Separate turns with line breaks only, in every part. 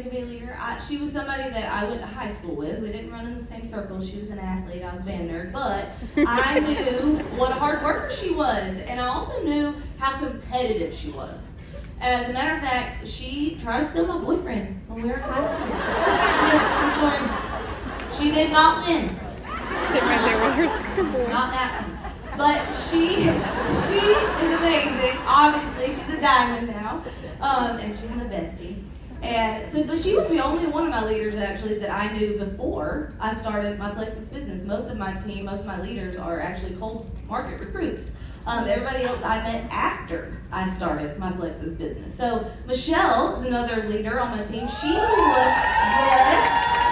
me to be a leader. She was somebody that I went to high school with. We didn't run in the same circles. She was an athlete. I was a band nerd. But I knew what a hard worker she was. And I also knew how competitive she was. As a matter of fact, she tried to steal my boyfriend when we were in high school. She did not win.
Sit right there with her surfboard.
Not that one. But she is amazing. Obviously, she's a diamond now, and she's my bestie. And so, but she was the only one of my leaders actually that I knew before I started my Plexus business. Most of my team, most of my leaders are actually cold market recruits. Everybody else I met after I started my Plexus business. So Michelle is another leader on my team. She was,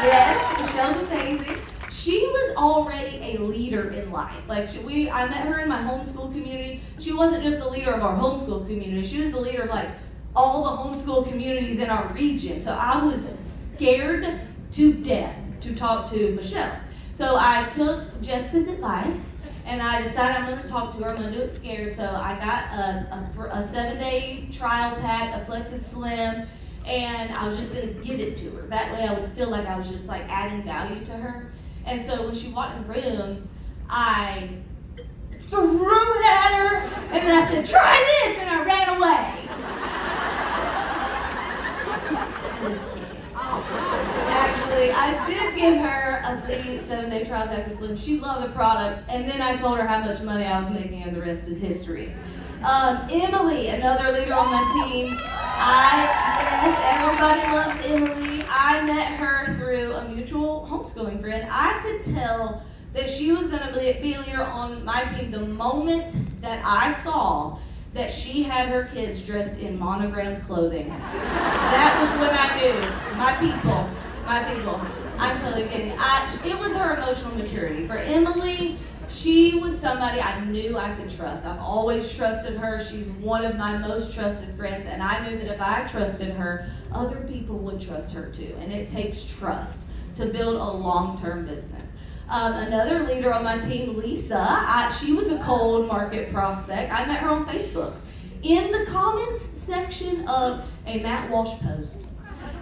yes, Michelle's amazing. She was already a leader in life. Like I met her in my homeschool community. She wasn't just the leader of our homeschool community. She was the leader of like all the homeschool communities in our region. So I was scared to death to talk to Michelle. So I took Jessica's advice and I decided I'm going to talk to her. I'm going to do it scared. So I got a 7-day trial pack, a Plexus Slim, and I was just going to give it to her. That way I would feel like I was just like adding value to her. And so when she walked in the room, I threw it at her, and then I said, "Try this," and I ran away. Actually, I did give her a free 7-day trial pack of Slim. She loved the products, and then I told her how much money I was making, and the rest is history. Emily, another leader on my team. Yes, everybody loves Emily. I met her through a mutual homeschooling friend. I could tell that she was going to be a leader on my team the moment that I saw that she had her kids dressed in monogrammed clothing. That was when I knew. My people. I'm totally kidding. It was her emotional maturity. For Emily, she was somebody I knew I could trust. I've always trusted her. She's one of my most trusted friends, and I knew that if I trusted her, other people would trust her too. And it takes trust to build a long-term business. Another leader on my team, Lisa, she was a cold market prospect. I met her on Facebook in the comments section of a Matt Walsh post.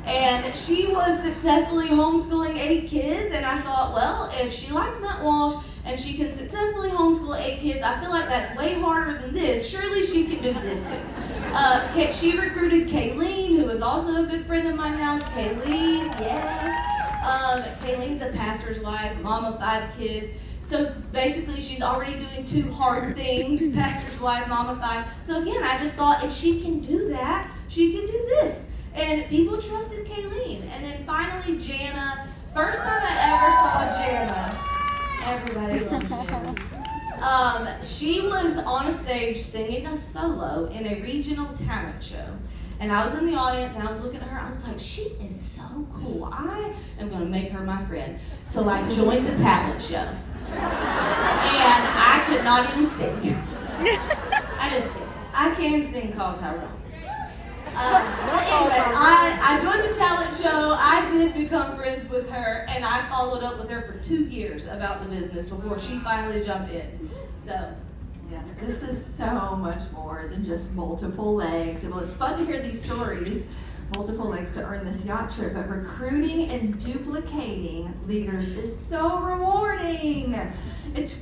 And she was successfully homeschooling 8 kids, and I thought, well, if she likes Matt Walsh and she can successfully homeschool 8 kids, I feel like that's way harder than this. Surely she can do this too. She recruited Kayleen, who is also a good friend of mine now. Kayleen, yeah. Kayleen's a pastor's wife, mom of 5 kids. So basically, she's already doing 2 hard things, pastor's wife, mom of 5. So again, I just thought if she can do that, she can do this. And people trusted Kayleen. And then finally, Jana. First time I ever saw Jana. Everybody loves Jana. She was on a stage singing a solo in a regional talent show. And I was in the audience and I was looking at her. I was like, she is so cool. I am going to make her my friend. So I joined the talent show. And I could not even sing. I can sing Call Tyrone. Anyway, I joined the talent show. I did become friends with her, and I followed up with her for 2 years about the business before she finally jumped in. So,
yes, this is so much more than just multiple legs. And well, it's fun to hear these stories, multiple legs to earn this yacht trip, but recruiting and duplicating leaders is so rewarding.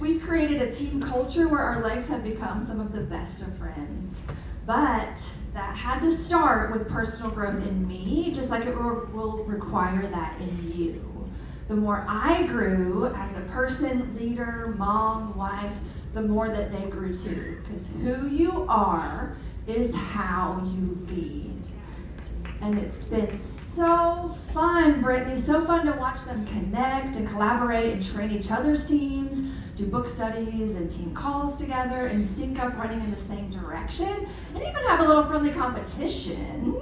We've created a team culture where our legs have become some of the best of friends. But that had to start with personal growth in me, just like it will require that in you. The more I grew as a person, leader, mom, wife, the more that they grew too. Because who you are is how you lead. And it's been so fun, Brittany, so fun to watch them connect and collaborate and train each other's teams, do book studies and team calls together and sync up running in the same direction, and even have a little friendly competition,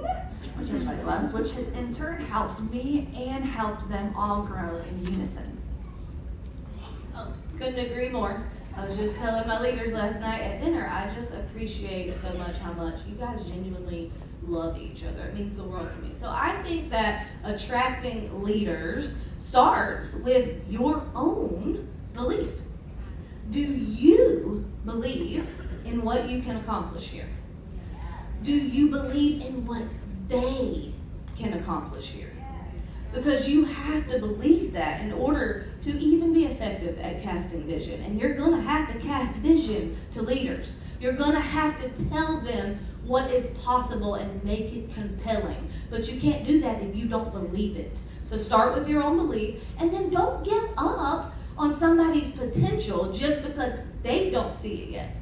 which everybody loves, which has in turn helped me and helped them all grow in unison.
Oh, couldn't agree more. I was just telling my leaders last night at dinner, I just appreciate so much how much you guys genuinely love each other. It means the world to me. So I think that attracting leaders starts with your own belief. Do you believe in what you can accomplish here? Do you believe in what they can accomplish here. Because you have to believe that in order to even be effective at casting vision. And you're going to have to cast vision to leaders. You're going to have to tell them what is possible and make it compelling. But you can't do that if you don't believe it. So start with your own belief, and then don't give up on somebody's potential just because they don't see it yet.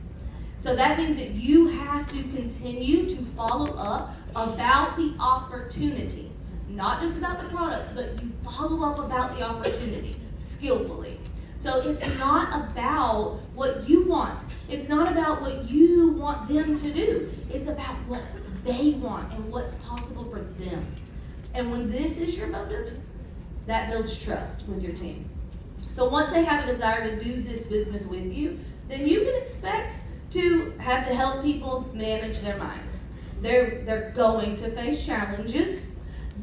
So that means that you have to continue to follow up about the opportunity. Not just about the products, but you follow up about the opportunity skillfully. So it's not about what you want. It's not about what you want them to do. It's about what they want and what's possible for them. And when this is your motive, that builds trust with your team. So once they have a desire to do this business with you, then you can expect to have to help people manage their minds. They're going to face challenges.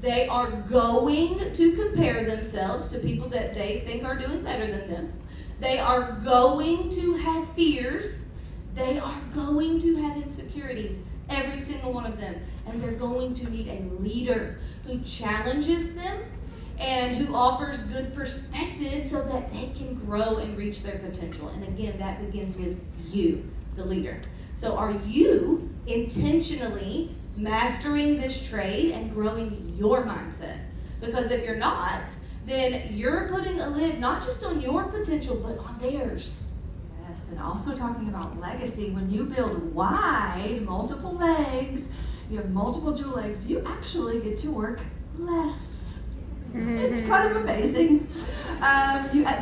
They are going to compare themselves to people that they think are doing better than them. They are going to have fears. They are going to have insecurities, every single one of them. And they're going to need a leader who challenges them and who offers good perspective so that they can grow and reach their potential. And again, that begins with you, the leader. So are you intentionally mastering this trade and growing your mindset? Because if you're not, then you're putting a lid not just on your potential, but on theirs.
Yes, and also talking about legacy, when you build wide, multiple legs, you have multiple jewel legs, you actually get to work less. It's kind of amazing.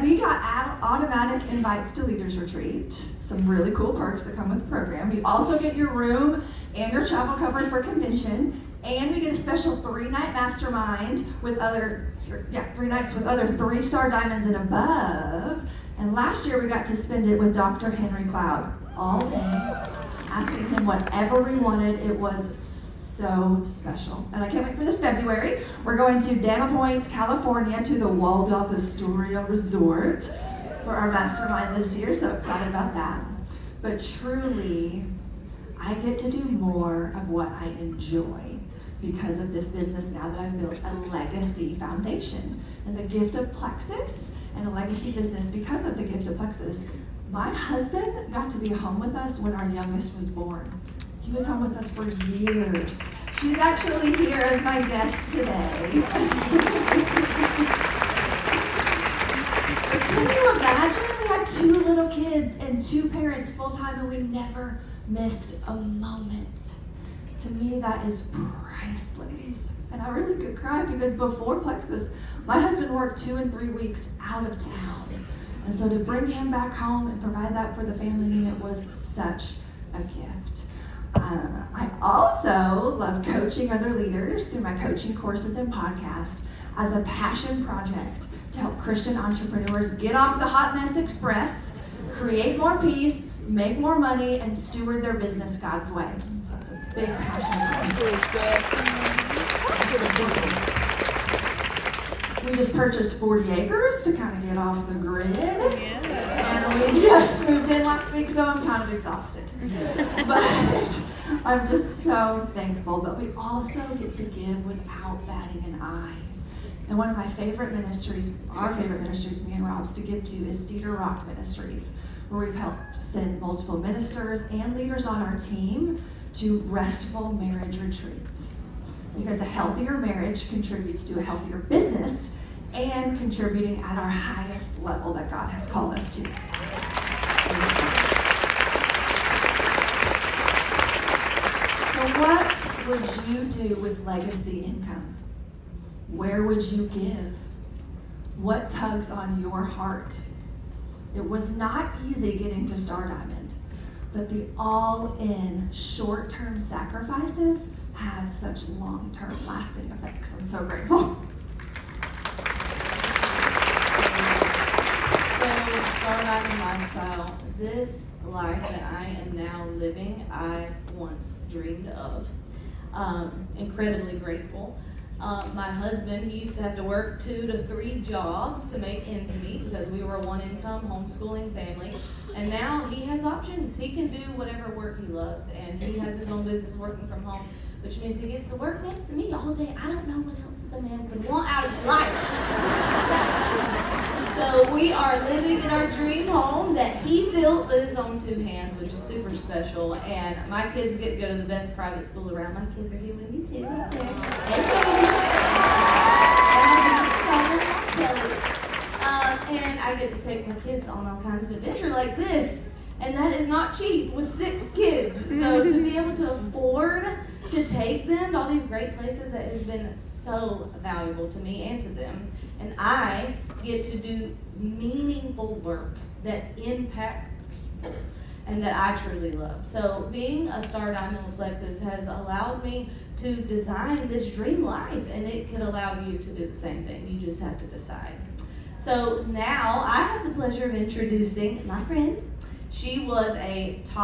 We got automatic invites to Leaders Retreat. Some really cool perks that come with the program. You also get your room and your travel covered for convention. And we get a special 3-night mastermind with 3 nights with other 3-star diamonds and above. And last year we got to spend it with Dr. Henry Cloud all day, asking him whatever we wanted. It was so special. And I can't wait for this February. We're going to Dana Point, California, to the Waldorf Astoria Resort for our mastermind this year. So excited about that. But truly, I get to do more of what I enjoy because of this business now that I've built a legacy foundation. And the gift of Plexus and a legacy business because of the gift of Plexus. My husband got to be home with us when our youngest was born. He was home with us for years. She's actually here as my guest today. Can you imagine? We had 2 little kids and 2 parents full-time and we never missed a moment. To me, that is priceless. And I really could cry because before Plexus, my husband worked 2 and 3 weeks out of town. And so to bring him back home and provide that for the family unit was such a gift. I also love coaching other leaders through my coaching courses and podcast as a passion project to help Christian entrepreneurs get off the hot mess express, create more peace, make more money, and steward their business God's way. So it's a big passion project. We just purchased 40 acres to kind of get off the grid. And we just moved in last week, so I'm kind of exhausted. But I'm just so thankful. But we also get to give without batting an eye. And one of my favorite ministries, our favorite ministries, me and Rob's, to give to is Cedar Rock Ministries, where we've helped send multiple ministers and leaders on our team to restful marriage retreats. Because a healthier marriage contributes to a healthier business and contributing at our highest level that God has called us to. So what would you do with legacy income? Where would you give? What tugs on your heart? It was not easy getting to Star Diamond, but the all-in short-term sacrifices have such long-term lasting effects. I'm so grateful.
So, Star Diamond lifestyle, this life that I am now living, I once dreamed of. Incredibly grateful. My husband, he used to have to work 2 to 3 jobs to make ends meet because we were a one-income homeschooling family. And now he has options. He can do whatever work he loves, and he has his own business working from home. which means he gets to work next to me all day. I don't know what else the man could want out of his life. So we are living in our dream home that he built with his own two hands, which is super special. And my kids get to go to the best private school around. My kids are here with me too. Right there. Hey, and I get to take my kids on all kinds of adventure like this. And that is not cheap with 6 kids. So to be able to afford to take them to all these great places, that has been so valuable to me and to them. And I get to do meaningful work that impacts people and that I truly love. So being a Star Diamond with Lexus has allowed me to design this dream life, and it could allow you to do the same thing. You just have to decide. So now I have the pleasure of introducing my friend. She was a top